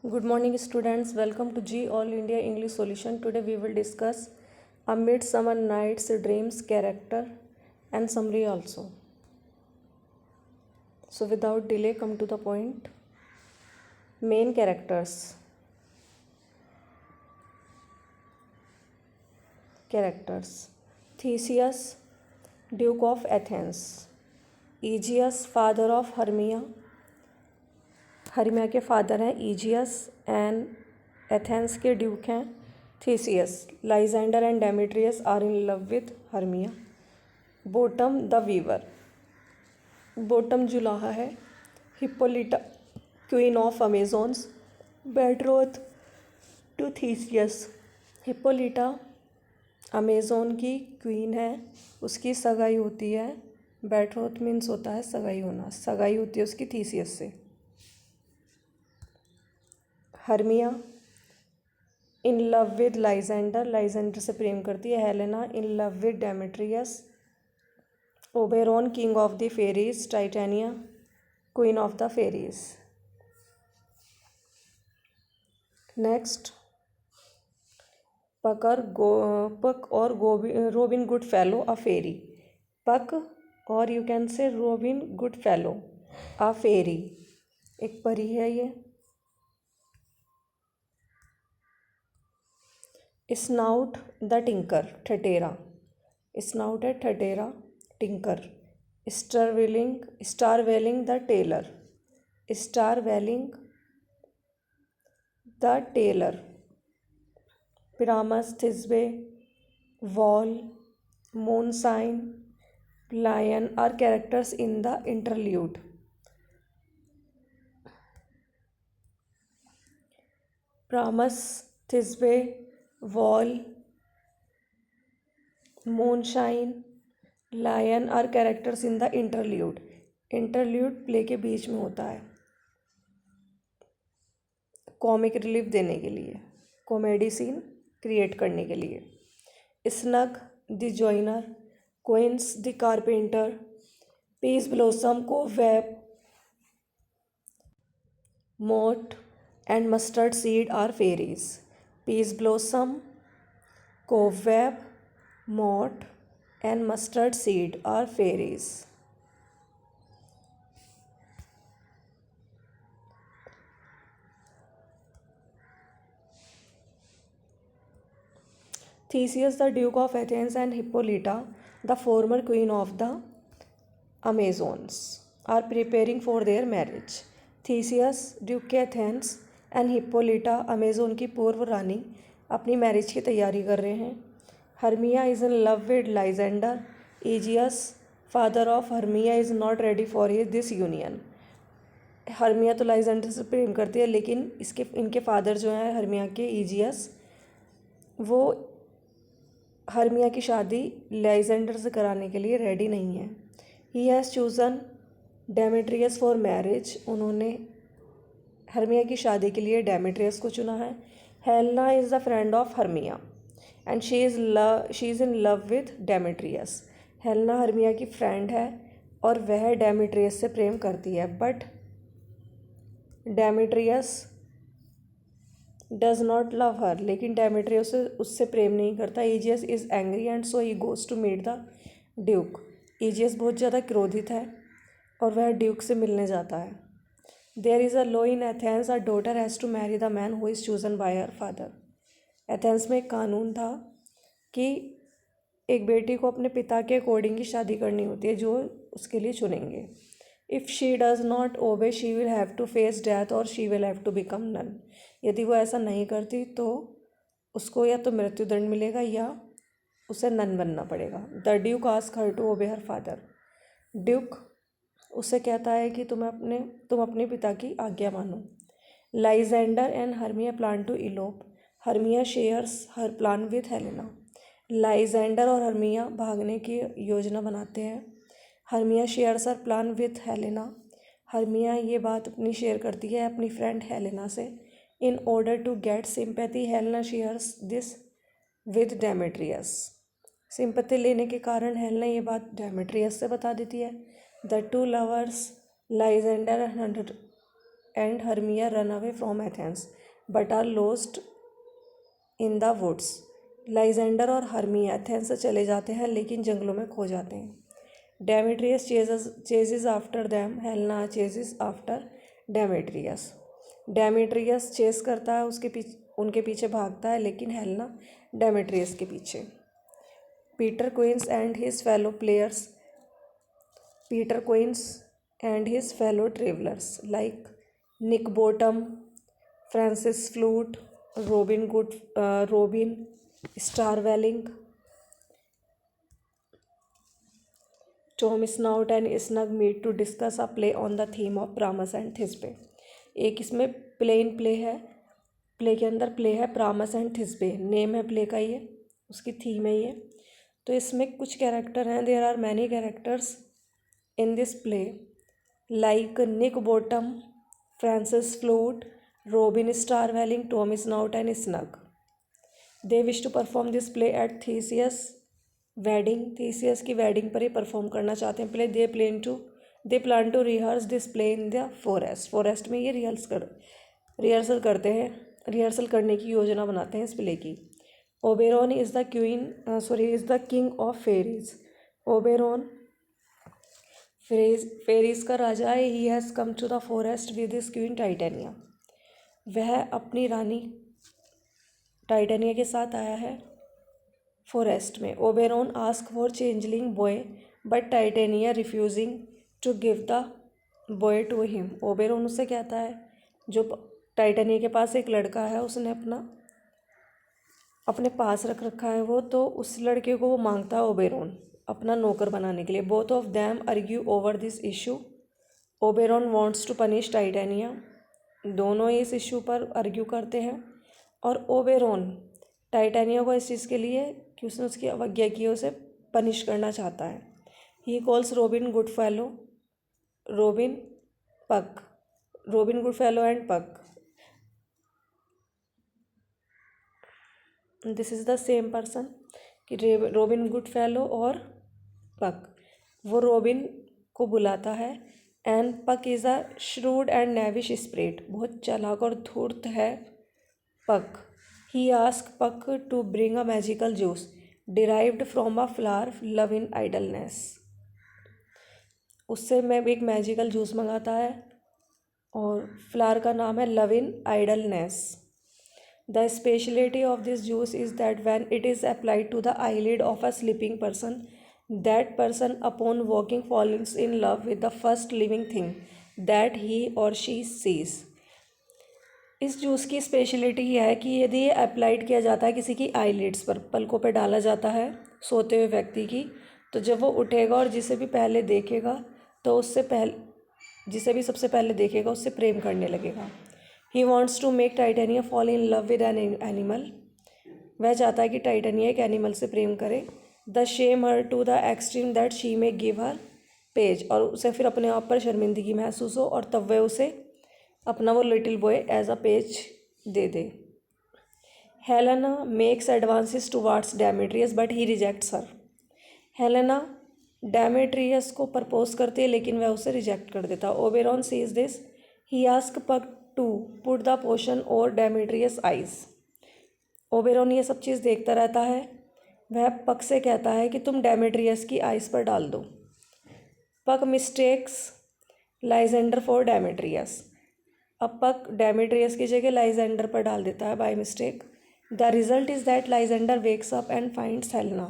Good morning, students. Welcome to G All India English Solution. Today we will discuss A Midsummer Night's Dreams character and summary also. So, without delay, come to the point. Main characters. Theseus, Duke of Athens. Aegeus, father of Hermia. Hermia के father हैं Aegeus and Athens के duke हैं Theseus. Lysander and Demetrius are in love with Hermia. Bottom the weaver. Bottom जुलाहा है. Hippolyta queen of Amazons betroth to Theseus. Hippolyta Amazon की क्वीन है, उसकी सगाई होती है. बेट्रोथ मीन्स होता है सगाई होना, सगाई होती है उसकी थीसियस से. Hermia in love with Lysander, Lysander से प्रेम करती है. Helena in love with Demetrius. Oberon king of the fairies. Titania queen of the fairies. Next Puck और Robin Goodfellow a fairy. Puck और you can say Robin Goodfellow a fairy, एक परी है ये. Snout the tinker, ठटेरा. Snout है ठटेरा, tinker. Starveling the tailor. Starveling the tailor. Pyramus, Thisbe, Wall, Moonshine, lion are characters in the interlude. Pyramus, Thisbe, Wall, Moonshine, Lion are characters in the interlude. Interlude play के बीच में होता है comic relief देने के लिए, comedy scene create करने के लिए. Snug the joiner. Quince the carpenter. Peaseblossom Cobweb. Moth and Mustardseed are fairies. Peaseblossom, cobweb, moth and mustard seed are fairies. Theseus, the Duke of Athens, and Hippolyta, the former queen of the Amazons, are preparing for their marriage. Theseus, Duke Athens, and Hippolyta, Amazon की पूर्व रानी, अपनी marriage की तैयारी कर रहे हैं. Hermia is in love with Lysander. Egeus, father of Hermia, is not ready for this union. Hermia तो Lysander से प्रेम करती है, लेकिन इनके फादर जो हैं हर्मिया के, ईजियस, वो हर्मिया की शादी लाइजेंडर से कराने के लिए रेडी नहीं है. He has chosen Demetrius for marriage. उन्होंने हर्मिया की शादी के लिए डेमेट्रियस को चुना है. Helena is the friend of Hermia and she is in love with Demetrius. Helena Hermia की फ्रेंड है और वह डेमेट्रियस से प्रेम करती है, but Demetrius does not love her. लेकिन डेमेट्रियस उससे प्रेम नहीं करता. Egeus is angry and so he goes to meet the duke. Egeus बहुत ज़्यादा क्रोधित है और वह ड्यूक से मिलने जाता है. There is a law in Athens, a daughter has to marry the man who is chosen by her father. Athens में एक कानून था कि एक बेटी को अपने पिता के अकॉर्डिंग ही शादी करनी होती है, जो उसके लिए चुनेंगे. If she does not obey she will have to face death और she will have to become nun. यदि वो ऐसा नहीं करती तो उसको या तो मृत्युदंड मिलेगा या उसे नन बनना पड़ेगा. The duke ask her to obey her father. Duke उससे कहता है कि तुम अपने पिता की आज्ञा मानो. Lysander and Hermia plan to elope. Hermia shares her plan with Helena. Lysander और हर्मिया भागने की योजना बनाते हैं. Hermia shares her plan with Helena. Hermia ये बात अपनी शेयर करती है अपनी फ्रेंड हेलेना से. In order to get sympathy Helena shares this with Demetrius. Sympathy लेने के कारण हेलेना ये बात डेमेट्रियस से बता देती है. The two lovers Lysander and Hermia run away from Athens but are lost in the woods. Lysander और हर्मिया एथेंस से चले जाते हैं लेकिन जंगलों में खो जाते हैं। Demetrius chases after them, Helena chases after Demetrius. Demetrius chase करता है, उनके पीछे भागता है, लेकिन हेलेना डेमेट्रियस के पीछे। Peter Quince and his fellow players, Peter Quince and his fellow travellers like Nick Bottom, Francis Flute, Robin Starveling, Tom Snout and Snug meet to discuss a play on the theme of Pyramus and Thisbe. एक इसमें plane play है, play के अंदर play है प्रामस and थिस्बे, name है play का, ये उसकी थीम है ये। तो इसमें कुछ कैरेक्टर हैं, there are many characters in this play like Nick Bottom, Francis Flute, Robin Starveling, Tom Snout and Snug. They wish to perform this play at Theseus wedding, Theseus की वेडिंग पर ही perform करना चाहते हैं play. They plan to rehearse this play in the forest, forest में ये rehearsal करते हैं, रिहर्सल करने की योजना बनाते हैं इस प्ले की। Oberon is the king of fairies. Oberon fairies का राजा है। He has come to the forest with his queen Titania, वह अपनी रानी टाइटेनिया के साथ आया है फॉरेस्ट में। Oberon ask for changeling boy but Titania refusing to give the boy to him. Oberon उससे कहता है, जो टाइटेनिया के पास एक लड़का है, उसने अपने पास रख रखा है वो, तो उस लड़के को वो मांगता है ओबेरॉन अपना नौकर बनाने के लिए। Both of them argue over this issue. Oberon wants to punish Titania, दोनों इस इशू पर आर्ग्यू करते हैं। और ओबेरॉन टाइटेनिया को इस चीज़ के लिए कि उसने उसकी अवज्ञा की, उसे पनिश करना चाहता है। He calls Robin Goodfellow and Puck. This is the same person कि रोबिन गुडफेलो और पक, वो रोबिन को बुलाता है। And Puck is a shrewd and knavish sprite, बहुत चालाक और धूर्त है Puck. He ask Puck to bring a magical juice derived from a flower love in idleness. उससे मैं एक मैजिकल जूस मंगाता है और फ्लावर का नाम है love in idleness. The speciality of this juice is that when it is applied to the eyelid of a sleeping person, that person upon walking falls in love with the first living thing that he or she sees. इस juice की speciality यह है कि यदि ये applied किया जाता है किसी की आईलिड्स पर, पलकों पर डाला जाता है सोते हुए व्यक्ति की, तो जब वो उठेगा और जिसे भी सबसे पहले देखेगा उससे प्रेम करने लगेगा। He wants to make Titania fall in love with an animal, वह चाहता है कि टाइटेनिया एक एनिमल से प्रेम करे। The shame her to the extreme that she may give her page, और उसे फिर अपने आप पर शर्मिंदगी महसूस हो और तब वह उसे अपना वो little boy as a page दे दे। Helena makes advances towards Demetrius but he rejects her. Helena Demetrius को प्रपोज करती है लेकिन वह उसे रिजेक्ट कर देता। Oberon sees this, he ask Puck to put the potion on Demetrius eyes. Oberon ये सब चीज़ देखता रहता है, वह पक से कहता है कि तुम डेमेट्रियस की आइज पर डाल दो। पक मिस्टेक्स लाइजेंडर फॉर डेमेट्रियस, अब पक डेमेट्रियस की जगह लाइजेंडर पर डाल देता है by mistake. The result is that Lysander wakes up and finds Helena.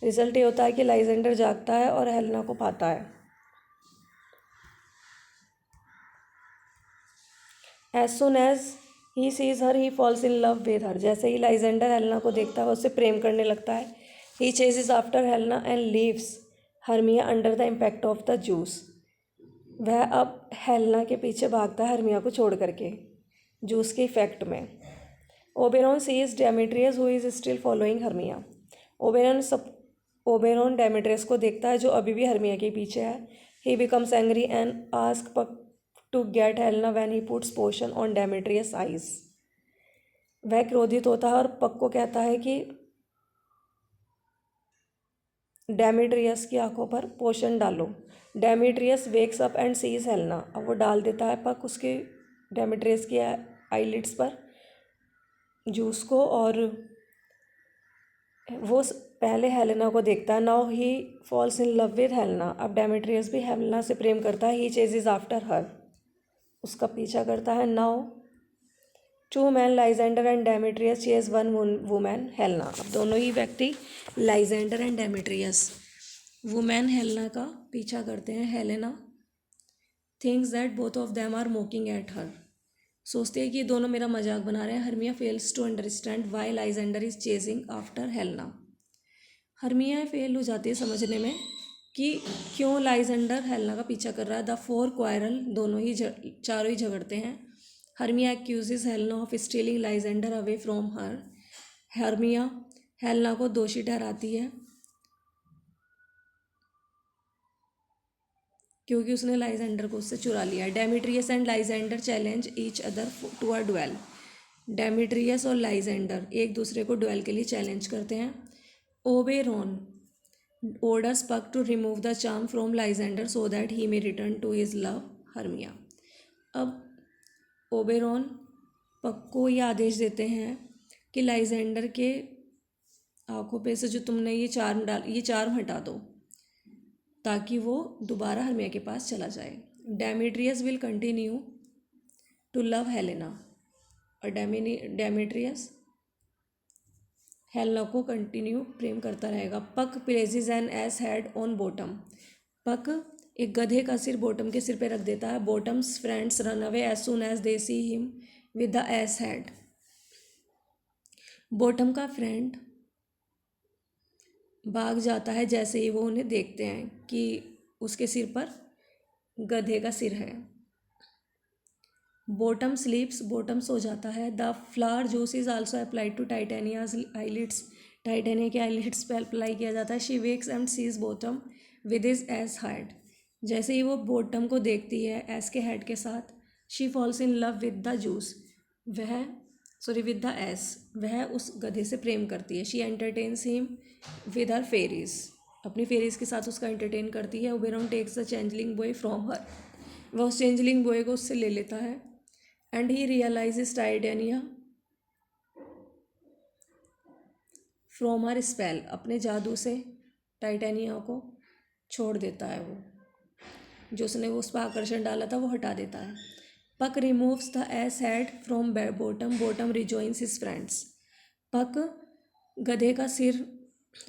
Result ये होता है कि लाइजेंडर जागता है और हेलेना को पाता है। As soon as he sees her he falls in love with her, जैसे ही लाइजेंडर हेलेना को देखता है उससे प्रेम करने लगता है। He chases after Helena and leaves Hermia under the impact of the juice, वह अब हेलेना के पीछे भागता है हर्मिया को छोड़ करके जूस के इफेक्ट में। Oberon sees Demetrius who is still following Hermia. Oberon Demetrius को देखता है जो अभी भी हर्मिया के पीछे है। He becomes angry and ask Puck to get Helena when he puts potion on Demetrius eyes. वह क्रोधित होता है और पक को कहता है कि डेमेट्रियस की आंखों पर पोशन डालो। Demetrius wakes up and sees Helena, अब वो डाल देता है पक उसके डेमेट्रियस की आईलिड्स पर जूस को, और वो पहले हेलेना को देखता है। Now he falls in love with Helena. अब डेमेट्रियस भी हेलेना से प्रेम करता है। ही चेजेस आफ्टर हर, उसका पीछा करता है। Now two man Lysander and Demetrius chase one women Helena. अब दोनों ही व्यक्ति Lysander and Demetrius women Helena का पीछा करते हैं। Helena thinks that both of them are mocking at her. सोचते हैं कि ये दोनों मेरा मजाक बना रहे हैं। Hermia fails to understand why Lysander is chasing after Helena. Hermia fail हो जाती है समझने में कि क्यों लाइजेंडर हेलेना का पीछा कर रहा है। द फोर क्वारल, दोनों ही चारों ही झगड़ते हैं। Hermia accuses Helena of stealing Lysander away from her. Hermia Helena को दोषी ठहराती है क्योंकि उसने लाइजेंडर को उससे चुरा लिया। Demetrius and Lysander challenge each other to a duel. Demetrius और लाइजेंडर एक दूसरे को डुएल के लिए चैलेंज करते हैं। Oberon orders Puck to remove the charm from Lysander so that he may return to his love Hermia। अब Oberon पक को ये आदेश देते हैं कि लाइजेंडर के आंखों पे से जो तुमने ये चार्म हटा दो ताकि वो दोबारा हर्मिया के पास चला जाए। Demetrius will continue to love Helena, और डेमेट्रियस हेलेना को कंटिन्यू प्रेम करता रहेगा। Puck places an ass head on Bottom. Puck एक गधे का सिर बॉटम के सिर पे रख देता है। Bottom's friends run away as soon as they see him with the ass head. Bottom का फ्रेंड भाग जाता है जैसे ही वो उन्हें देखते हैं कि उसके सिर पर गधे का सिर है। बॉटम स्लीप्स, बॉटम सो जाता है। The flower juice is also applied to Titania's eyelids. Titania के आईलिड्स पे अप्लाई किया जाता है। She wakes and sees Bottom with his ass head. जैसे ही वो बॉटम को देखती है एस के हेड के साथ, she falls in love with the juice. With the ass, वह उस गधे से प्रेम करती है। She entertains him with her fairies. अपनी फेरीज के साथ उसका एंटरटेन करती है। Oberon takes the changeling boy from her. वह उस चेंजलिंग बॉय को उससे ले लेता है। And he realises Titania from her spell. अपने जादू से टाइटेनिया को छोड़ देता है। वो जो उसने उस पर आकर्षण डाला था वो हटा देता है। Puck removes the ass head from Bottom. Bottom rejoins his friends. Puck गधे का सिर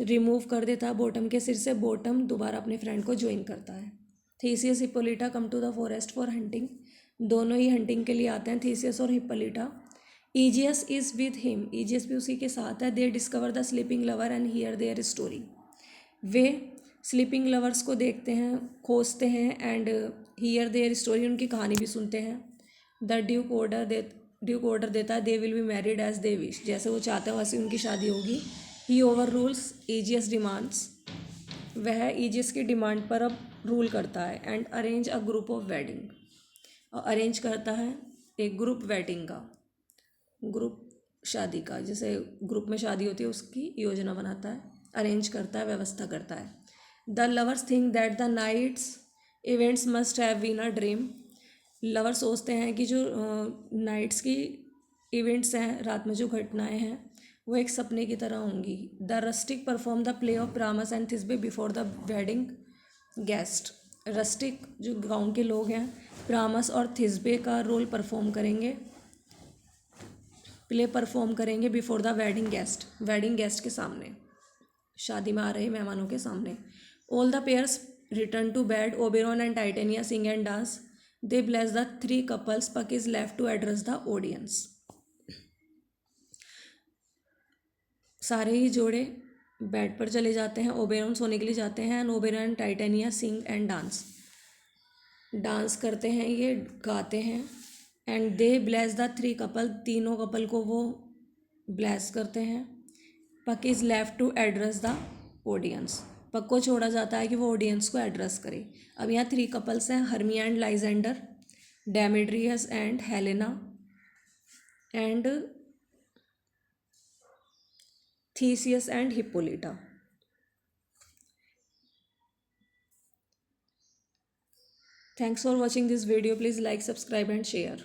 रिमूव कर देता है बॉटम के सिर से। बॉटम दोबारा अपने फ्रेंड को ज्वाइन करता है। Theseus Hippolyta come to the forest for hunting. दोनों ही हंटिंग के लिए आते हैं, थीसियस और Hippolyta. Egeus is with him. Egeus भी उसी के साथ है। They discover the sleeping lover and hear their story. वे स्लीपिंग लवर्स को देखते हैं, खोजते हैं, एंड हियर देयर स्टोरी, उनकी कहानी भी सुनते हैं। द ड्यूक ऑर्डर देता है they will be married as they wish. जैसे वो चाहते हैं वैसे उनकी शादी होगी। He overrules Egeus demands. वह ईजियस की डिमांड पर अब रूल करता है। And arrange a group of wedding. और अरेंज करता है एक ग्रुप वेडिंग का, ग्रुप शादी का। जैसे ग्रुप में शादी होती है उसकी योजना बनाता है, अरेंज करता है, व्यवस्था करता है। The lovers think that the night's events must have been a dream. Lover सोचते हैं कि जो नाइट्स की इवेंट्स हैं, रात में जो घटनाएं हैं, वो एक सपने की तरह होंगी। The rustic perform the play of Pyramus and Thisbe before the wedding guest. Rustic जो गाँव के लोग हैं, प्रामस और थिस्बे का रोल परफॉर्म करेंगे, प्ले परफॉर्म करेंगे बिफोर द वेडिंग गेस्ट के सामने, शादी में आ रहे मेहमानों के सामने। All the pairs return to bed. Oberon and Titania sing and dance. They bless the three couples. Puck is left to address the audience. सारे ही जोड़े बेड पर चले जाते हैं, ओबेरॉन सोने के लिए जाते हैं। And Oberon and Titania sing and dance करते हैं, ये गाते हैं। And they bless the three couple. तीनों कपल को वो ब्लेस करते हैं। Puck is left to address the audience. Puck को छोड़ा जाता है कि वो ऑडियंस को एड्रेस करे। अब यहाँ थ्री कपल्स हैं, Hermia and Lysander, Demetrius and Helena, and Theseus and Hippolyta. Thanks for watching this video. Please like, subscribe and share.